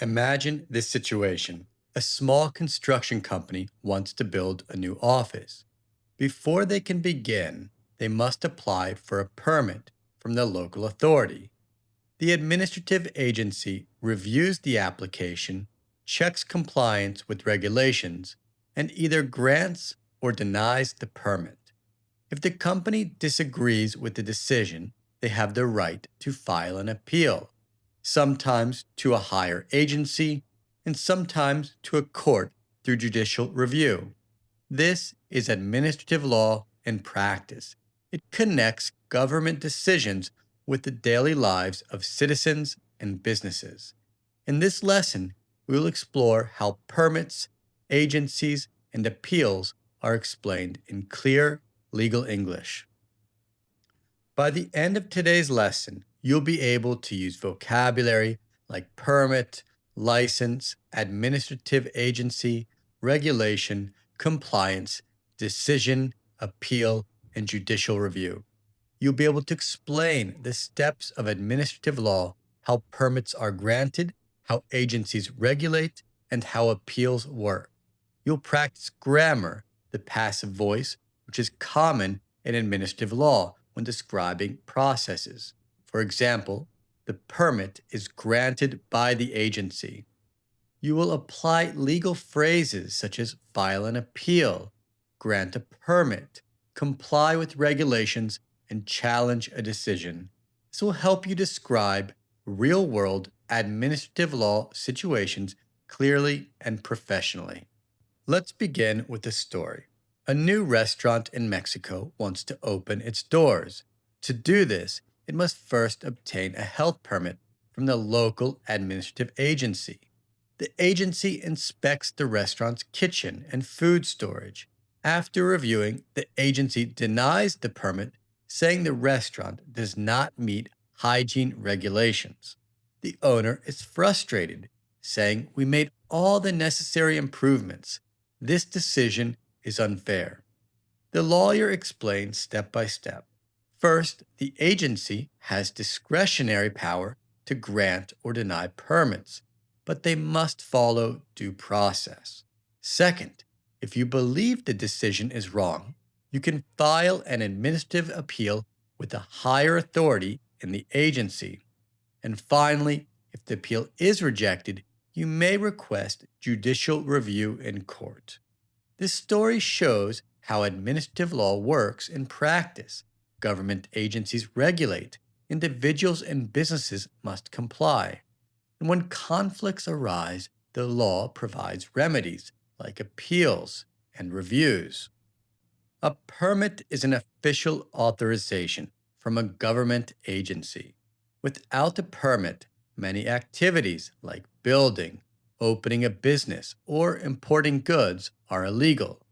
Imagine this situation. A small construction company wants to build a new office. Before they can begin, they must apply for a permit from the local authority. The administrative agency reviews the application, checks compliance with regulations, and either grants or denies the permit. If the company disagrees with the decision, they have the right to file an appeal, sometimes to a higher agency and sometimes to a court through judicial review. This is administrative law in practice. It connects government decisions with the daily lives of citizens and businesses. In this lesson, we will explore how permits, agencies, and appeals are explained in clear legal English. By the end of today's lesson, you'll be able to use vocabulary like permit, license, administrative agency, regulation, compliance, decision, appeal, and judicial review. You'll be able to explain the steps of administrative law, how permits are granted, how agencies regulate, and how appeals work. You'll practice grammar, the passive voice, which is common in administrative law when describing processes. For example, the permit is granted by the agency. You will apply legal phrases such as file an appeal, grant a permit, comply with regulations, and challenge a decision. This will help you describe real world administrative law situations clearly and professionally. Let's begin with a story. A new restaurant in Mexico wants to open its doors. To do this, it must first obtain a health permit from the local administrative agency. The agency inspects the restaurant's kitchen and food storage. After reviewing, the agency denies the permit, saying the restaurant does not meet hygiene regulations. The owner is frustrated, saying, "We made all the necessary improvements. This decision is unfair." The lawyer explains step by step. First, the agency has discretionary power to grant or deny permits, but they must follow due process. Second, if you believe the decision is wrong, you can file an administrative appeal with a higher authority in the agency. And finally, if the appeal is rejected, you may request judicial review in court. This story shows how administrative law works in practice. Government agencies regulate, individuals and businesses must comply. And when conflicts arise, the law provides remedies like appeals and reviews. A permit is an official authorization from a government agency. Without a permit, many activities like building, opening a business, or importing goods are illegal.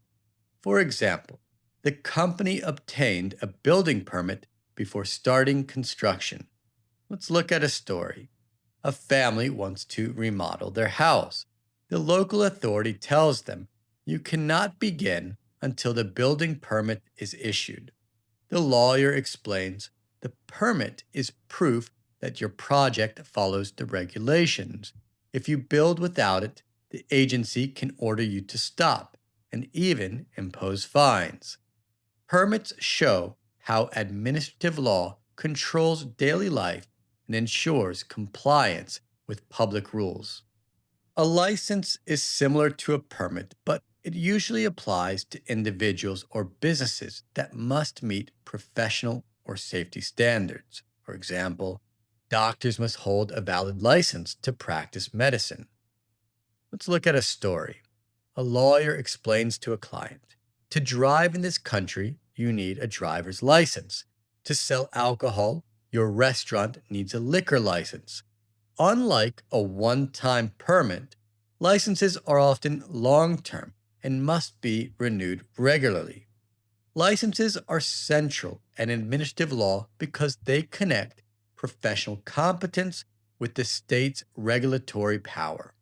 For example, the company obtained a building permit before starting construction. Let's look at a story. A family wants to remodel their house. The local authority tells them, "You cannot begin until the building permit is issued." The lawyer explains, "The permit is proof that your project follows the regulations. If you build without it, the agency can order you to stop and even impose fines." Permits show how administrative law controls daily life and ensures compliance with public rules. A license is similar to a permit, but it usually applies to individuals or businesses that must meet professional or safety standards. For example, doctors must hold a valid license to practice medicine. Let's look at a story. A lawyer explains to a client, "To drive in this country, you need a driver's license. To sell alcohol, your restaurant needs a liquor license." Unlike a one-time permit, licenses are often long-term and must be renewed regularly. Licenses are central in administrative law because they connect professional competence with the state's regulatory power.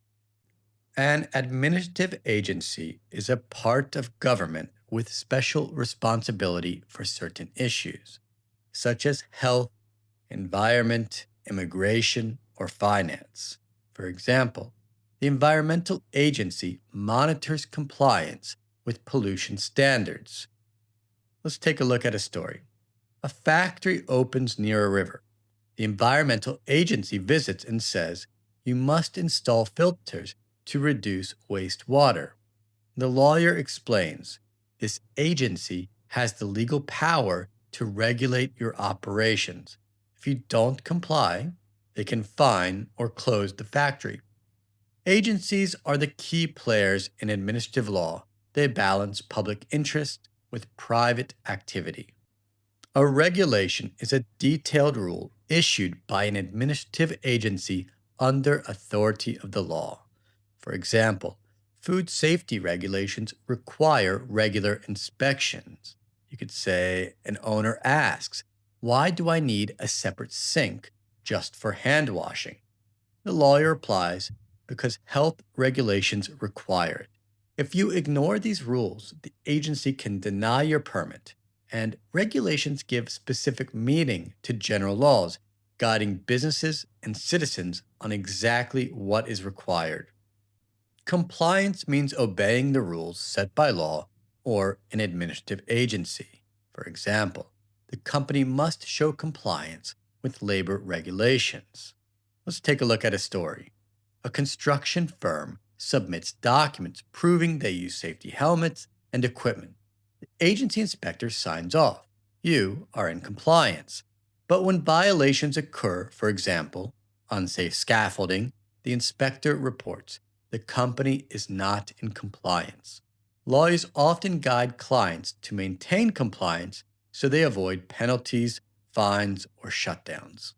An administrative agency is a part of government with special responsibility for certain issues, such as health, environment, immigration, or finance. For example, The environmental agency monitors compliance with pollution standards. Let's take a look at a story. A factory opens near a river. The environmental agency visits and says, "You must install filters to reduce wastewater." The lawyer explains, "This agency has the legal power to regulate your operations. If you don't comply, they can fine or close the factory." Agencies are the key players in administrative law. They balance public interest with private activity. A regulation is a detailed rule issued by an administrative agency under authority of the law. For example, food safety regulations require regular inspections. You could say an owner asks, "Why do I need a separate sink just for hand washing?" The lawyer replies, "Because health regulations require it." If you ignore these rules, the agency can deny your permit, and regulations give specific meaning to general laws, guiding businesses and citizens on exactly what is required. Compliance means obeying the rules set by law or an administrative agency. For example, the company must show compliance with labor regulations. Let's take a look at a story. A construction firm submits documents proving they use safety helmets and equipment. The agency inspector signs off. You are in compliance. But when violations occur, for example, unsafe scaffolding, the inspector reports the company is not in compliance. Lawyers often guide clients to maintain compliance so they avoid penalties, fines, or shutdowns.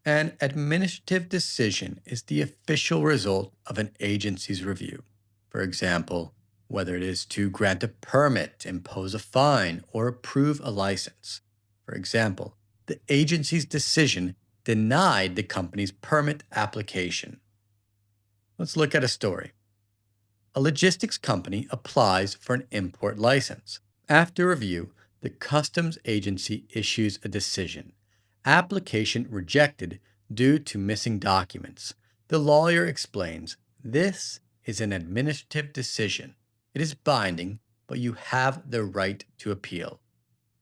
An administrative decision is the official result of an agency's review. For example, whether it is to grant a permit, impose a fine, or approve a license. For example, the agency's decision denied the company's permit application. Let's look at a story. A logistics company applies for an import license. After review, the customs agency issues a decision. Application rejected due to missing documents. The lawyer explains, "This is an administrative decision. It is binding, but you have the right to appeal."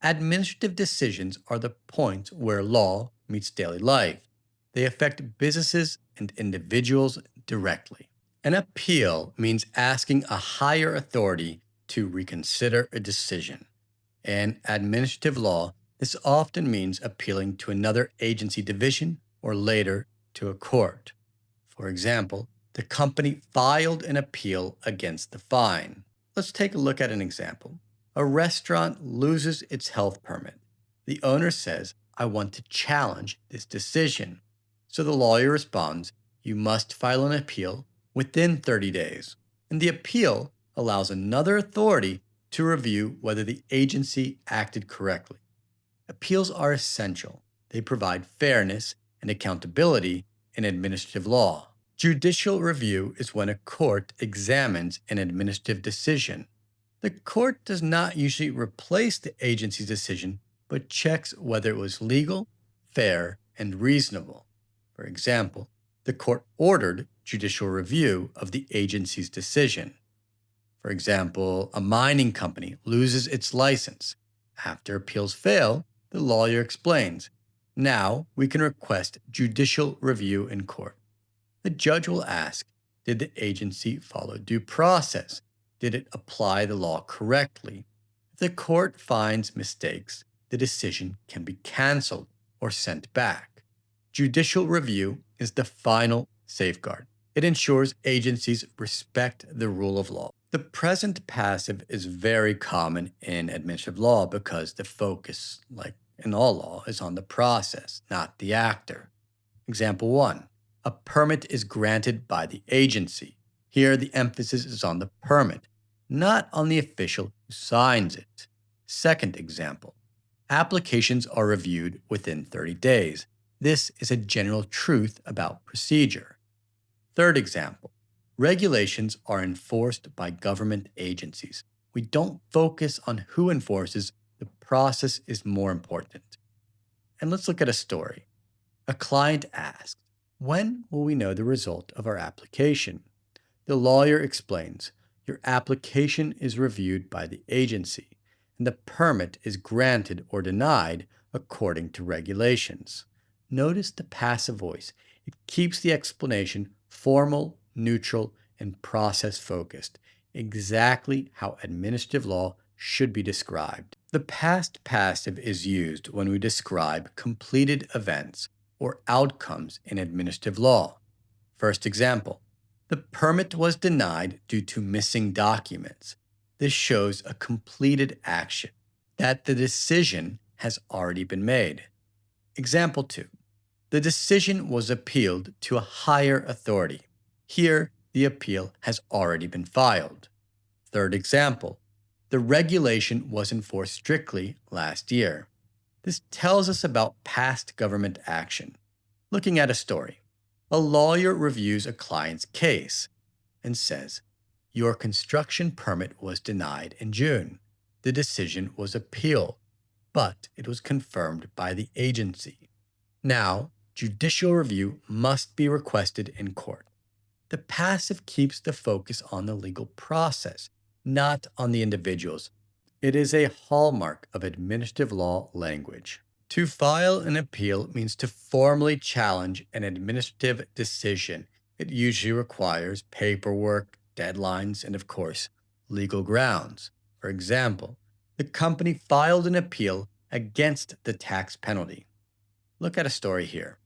Administrative decisions are the point where law meets daily life. They affect businesses and individuals directly. An appeal means asking a higher authority to reconsider a decision. In administrative law, this often means appealing to another agency division or later to a court. For example, the company filed an appeal against the fine. Let's take a look at an example. A restaurant loses its health permit. The owner says, "I want to challenge this decision." So the lawyer responds, "You must file an appeal within 30 days." And the appeal allows another authority to review whether the agency acted correctly. Appeals are essential. They provide fairness and accountability in administrative law. Judicial review is when a court examines an administrative decision. The court does not usually replace the agency's decision, but checks whether it was legal, fair, and reasonable. For example, the court ordered judicial review of the agency's decision. For example, a mining company loses its license. After appeals fail, the lawyer explains, "Now we can request judicial review in court." The judge will ask, did the agency follow due process? Did it apply the law correctly? If the court finds mistakes, the decision can be canceled or sent back. Judicial review is the final safeguard. It ensures agencies respect the rule of law. The present passive is very common in administrative law because the focus, like in all law, is on the process, not the actor. Example 1. A permit is granted by the agency. Here, the emphasis is on the permit, not on the official who signs it. Second example. Applications are reviewed within 30 days. This is a general truth about procedure. Third example. Regulations are enforced by government agencies. We don't focus on who enforces, the process is more important. And let's look at a story. A client asked, "When will we know the result of our application?" The lawyer explains, your application is reviewed by the agency, and the permit is granted or denied according to regulations. Notice the passive voice. It keeps the explanation formal, neutral, and process focused, exactly how administrative law should be described. The past passive is used when we describe completed events or outcomes in administrative law. First example, the permit was denied due to missing documents. This shows a completed action, that the decision has already been made. Example 2, the decision was appealed to a higher authority. Here, the appeal has already been filed. Third example, the regulation was enforced strictly last year. This tells us about past government action. Looking at a story, a lawyer reviews a client's case and says, your construction permit was denied in June. The decision was appealed, but it was confirmed by the agency. Now, judicial review must be requested in court. The passive keeps the focus on the legal process, not on the individuals. It is a hallmark of administrative law language. To file an appeal means to formally challenge an administrative decision. It usually requires paperwork, deadlines, and of course, legal grounds. For example, the company filed an appeal against the tax penalty. Look at a story here.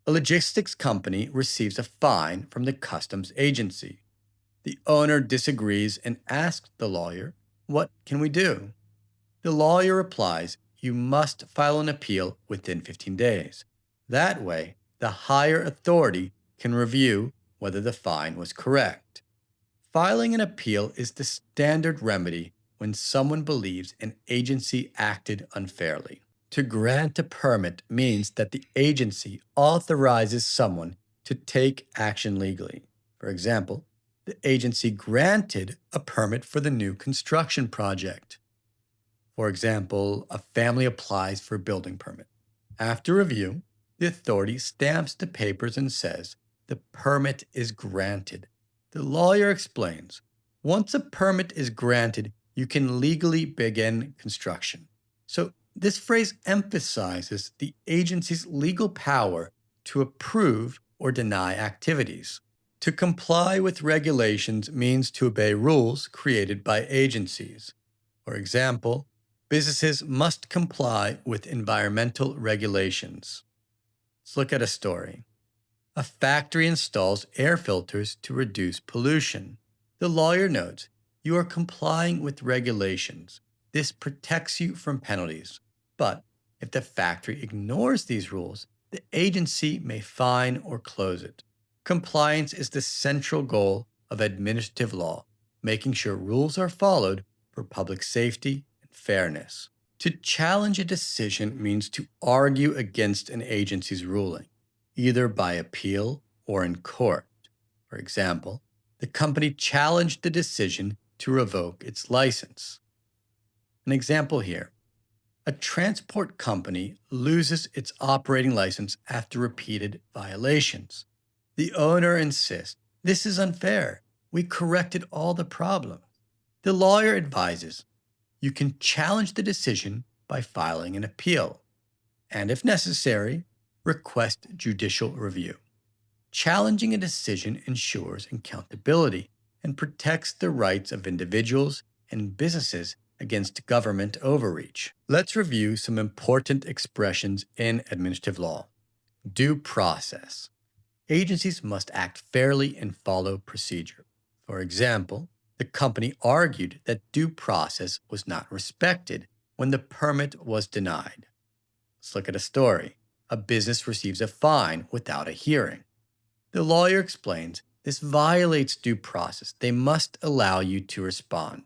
A logistics company receives a fine from the customs agency. The owner disagrees and asks the lawyer, what can we do? The lawyer replies, you must file an appeal within 15 days. That way, the higher authority can review whether the fine was correct. Filing an appeal is the standard remedy when someone believes an agency acted unfairly. To grant a permit means that the agency authorizes someone to take action legally. For example, the agency granted a permit for the new construction project. For example, a family applies for a building permit. After review, the authority stamps the papers and says, the permit is granted. The lawyer explains, once a permit is granted, you can legally begin construction. So this phrase emphasizes the agency's legal power to approve or deny activities. To comply with regulations means to obey rules created by agencies. For example, businesses must comply with environmental regulations. Let's look at a story. A factory installs air filters to reduce pollution. The lawyer notes, you are complying with regulations. This protects you from penalties. But if the factory ignores these rules, the agency may fine or close it. Compliance is the central goal of administrative law, making sure rules are followed for public safety and fairness. To challenge a decision means to argue against an agency's ruling, either by appeal or in court. For example, the company challenged the decision to revoke its license. An example here. A transport company loses its operating license after repeated violations. The owner insists, this is unfair. We corrected all the problems. The lawyer advises, you can challenge the decision by filing an appeal, and if necessary, request judicial review. Challenging a decision ensures accountability and protects the rights of individuals and businesses against government overreach. Let's review some important expressions in administrative law. Due process. Agencies must act fairly and follow procedure. For example, the company argued that due process was not respected when the permit was denied. Let's look at a story. A business receives a fine without a hearing. The lawyer explains, this violates due process. They must allow you to respond.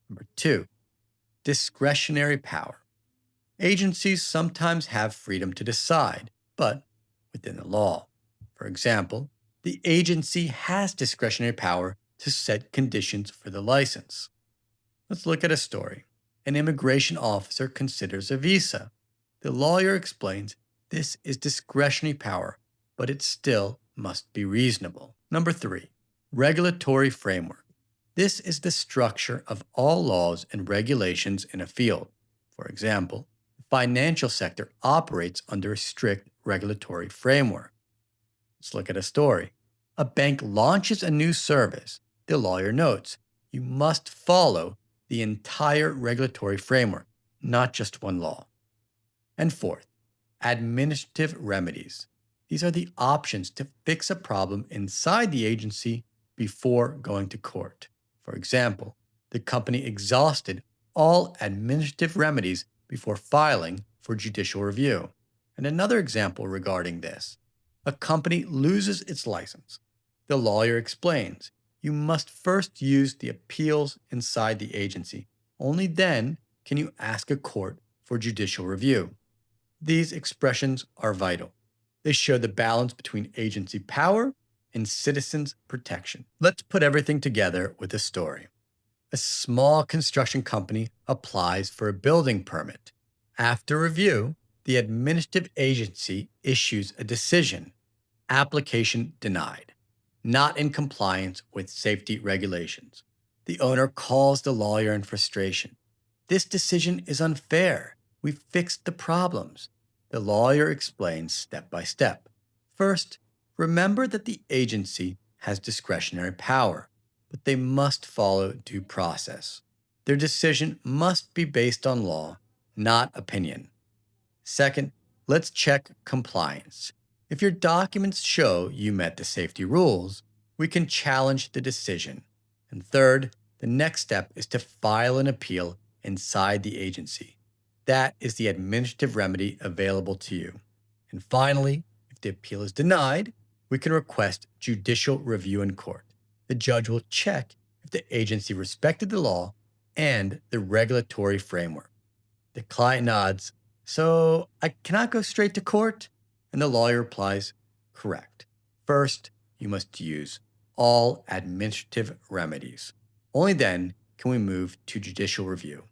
Number 2, discretionary power. Agencies sometimes have freedom to decide, but within the law. For example, the agency has discretionary power to set conditions for the license. Let's look at a story. An immigration officer considers a visa. The lawyer explains this is discretionary power, but it still must be reasonable. Number 3, Regulatory framework. This is the structure of all laws and regulations in a field. For example, the financial sector operates under a strict regulatory framework. Let's look at a story. A bank launches a new service. The lawyer notes, you must follow the entire regulatory framework, not just one law. And fourth, administrative remedies. These are the options to fix a problem inside the agency before going to court. For example, the company exhausted all administrative remedies before filing for judicial review. And another example regarding this, a company loses its license. The lawyer explains, you must first use the appeals inside the agency. Only then can you ask a court for judicial review. These expressions are vital. They show the balance between agency power and citizens' protection. Let's put everything together with a story. A small construction company applies for a building permit. After review, the administrative agency issues a decision. Application denied. Not in compliance with safety regulations. The owner calls the lawyer in frustration. This decision is unfair. We fixed the problems. The lawyer explains step by step. First, remember that the agency has discretionary power, but they must follow due process. Their decision must be based on law, not opinion. Second, let's check compliance. If your documents show you met the safety rules, we can challenge the decision. And third, the next step is to file an appeal inside the agency. That is the administrative remedy available to you. And finally, if the appeal is denied, we can request judicial review in court. The judge will check if the agency respected the law and the regulatory framework. The client nods, so I cannot go straight to court? And the lawyer replies, correct. First, you must use all administrative remedies. Only then can we move to judicial review.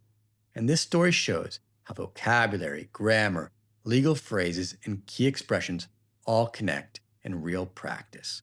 And this story shows how vocabulary, grammar, legal phrases, and key expressions all connect in real practice.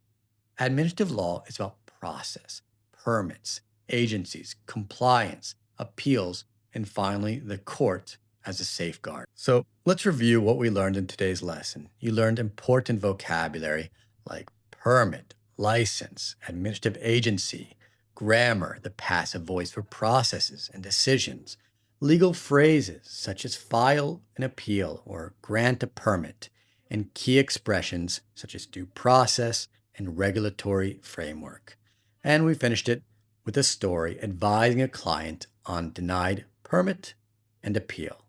Administrative law is about process, permits, agencies, compliance, appeals, and finally, the court as a safeguard. So let's review what we learned in today's lesson. You learned important vocabulary like permit, license, administrative agency, grammar, the passive voice for processes and decisions, legal phrases such as file an appeal or grant a permit, and key expressions such as due process and regulatory framework. And we finished it with a story advising a client on denied permit and appeal.